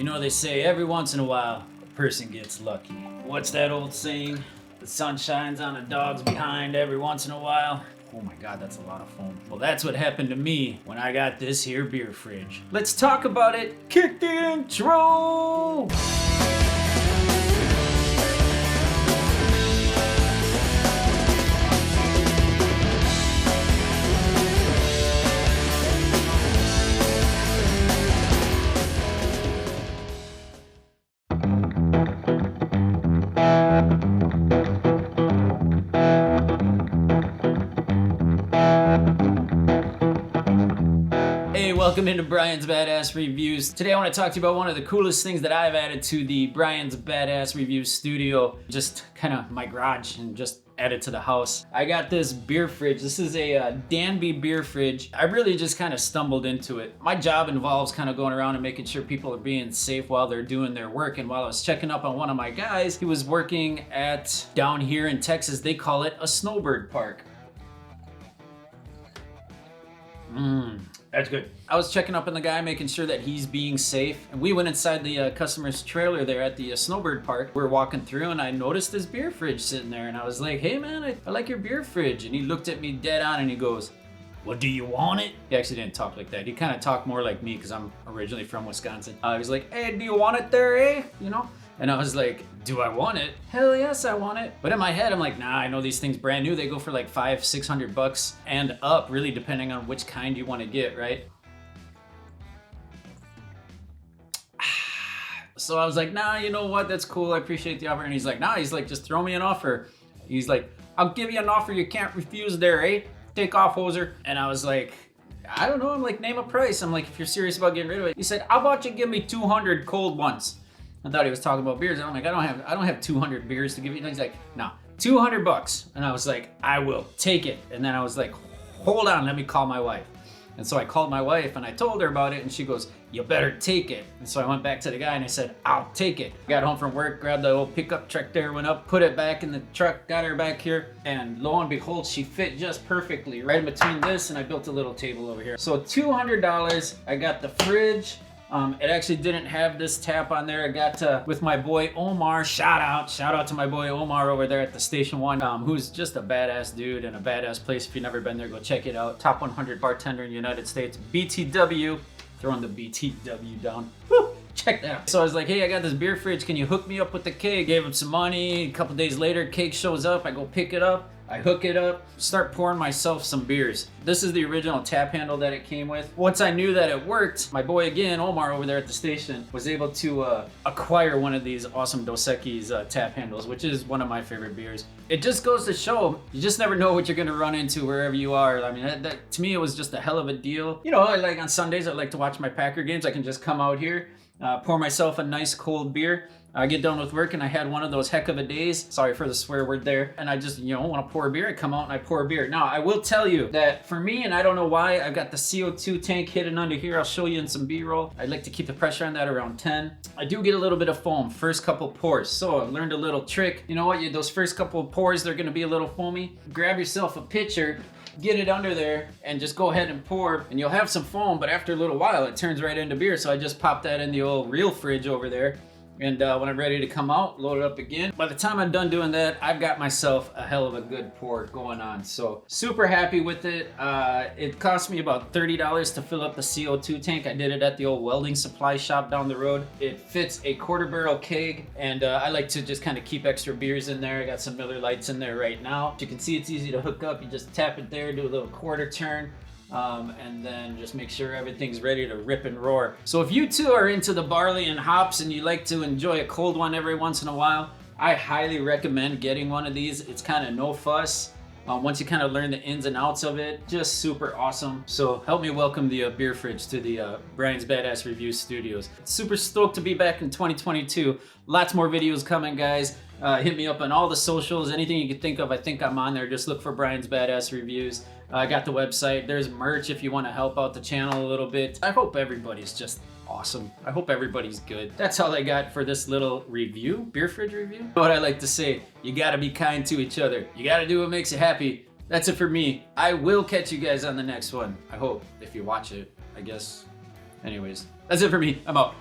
You know, they say every once in a while, a person gets lucky. What's that old saying? The sun shines on a dog's behind every once in a while. Oh my God, that's a lot of foam. Well, that's what happened to me when I got this here beer fridge. Let's talk about it. Kick the intro! Welcome into Brian's Badass Reviews. Today I want to talk to you about one of the coolest things that I've added to the Brian's Badass Reviews studio. Just kind of my garage and just added to the house. I got this beer fridge. This is a Danby beer fridge. I really just kind of stumbled into it. My job involves kind of going around and making sure people are being safe while they're doing their work. And while I was checking up on one of my guys, he was working at, down here in Texas, they call it a snowbird park. That's good. I was checking up on the guy, making sure that he's being safe. And we went inside the customer's trailer there at the snowbird park. We were walking through and I noticed this beer fridge sitting there. And I was like, hey man, I like your beer fridge. And he looked at me dead on and he goes, well, do you want it? He actually didn't talk like that. He kind of talked more like me because I'm originally from Wisconsin. He was like, hey, do you want it there, eh? You know? And I was like, do I want it? Hell yes, I want it. But in my head, I'm like, nah, I know these things brand new. They go for like $500-600 and up, really depending on which kind you want to get, right? So I was like, nah, you know what? That's cool. I appreciate the offer. And he's like, nah, he's like, just throw me an offer. He's like, I'll give you an offer you can't refuse there, eh? Take off, hoser. And I was like, I don't know. I'm like, name a price. I'm like, if you're serious about getting rid of it. He said, how about you give me 200 cold ones? I thought he was talking about beers. And I'm like, I don't have 200 beers to give you. And he's like, no, $200. And I was like, I will take it. And then I was like, hold on, let me call my wife. And so I called my wife and I told her about it and she goes, you better take it. And so I went back to the guy and I said, I'll take it. Got home from work, grabbed the old pickup truck there, went up, put it back in the truck, got her back here. And lo and behold, she fit just perfectly right in between this and I built a little table over here. So $200, I got the fridge. It actually didn't have this tap on there. I got with my boy Omar. Shout out to my boy Omar over there at the Station 1, who's just a badass dude and a badass place. If you've never been there, go check it out. Top 100 bartender in the United States, BTW. Throwing the BTW down. Woo! Check that out. So I was like, hey, I got this beer fridge. Can you hook me up with the keg? Gave him some money. A couple days later, keg shows up. I go pick it up. I hook it up, start pouring myself some beers. This is the original tap handle that it came with. Once I knew that it worked, my boy again, Omar over there at the station, was able to acquire one of these awesome Dos Equis tap handles, which is one of my favorite beers. It just goes to show, you just never know what you're gonna run into wherever you are. I mean, that to me, it was just a hell of a deal. You know, I like on Sundays, I like to watch my Packer games. I can just come out here, pour myself a nice cold beer. I get done with work and I had one of those heck of a days. Sorry for the swear word there. And I just, you know, want to pour a beer. I come out and I pour a beer. Now, I will tell you that for me, and I don't know why, I've got the CO2 tank hidden under here. I'll show you in some B-roll. I'd like to keep the pressure on that around 10. I do get a little bit of foam first couple pours. So I learned a little trick. You know what? Those first couple of pours, they're going to be a little foamy. Grab yourself a pitcher, get it under there and just go ahead and pour and you'll have some foam, but after a little while it turns right into beer. So I just popped that in the old real fridge over there. And when I'm ready to come out, load it up again. By the time I'm done doing that, I've got myself a hell of a good pour going on. So super happy with it. It cost me about $30 to fill up the CO2 tank. I did it at the old welding supply shop down the road. It fits a quarter barrel keg. And I like to just kind of keep extra beers in there. I got some Miller Lights in there right now. You can see it's easy to hook up. You just tap it there, do a little quarter turn. And then just make sure everything's ready to rip and roar. So if you too are into the barley and hops and you like to enjoy a cold one every once in a while, I highly recommend getting one of these. It's kind of no fuss. Once you kind of learn the ins and outs of it, just super awesome. So help me welcome the beer fridge to the Brian's Badass Reviews studios. Super stoked to be back in 2022. Lots more videos coming, guys. Hit me up on all the socials, anything you can think of. I think I'm on there. Just look for Brian's Badass Reviews. I got the website. There's merch if you want to help out the channel a little bit. I hope everybody's just awesome. I hope everybody's good. That's all I got for this little review, beer fridge review. What I like to say, you gotta be kind to each other. You gotta do what makes you happy. That's it for me. I will catch you guys on the next one. I hope, if you watch it, I guess. Anyways, that's it for me. I'm out.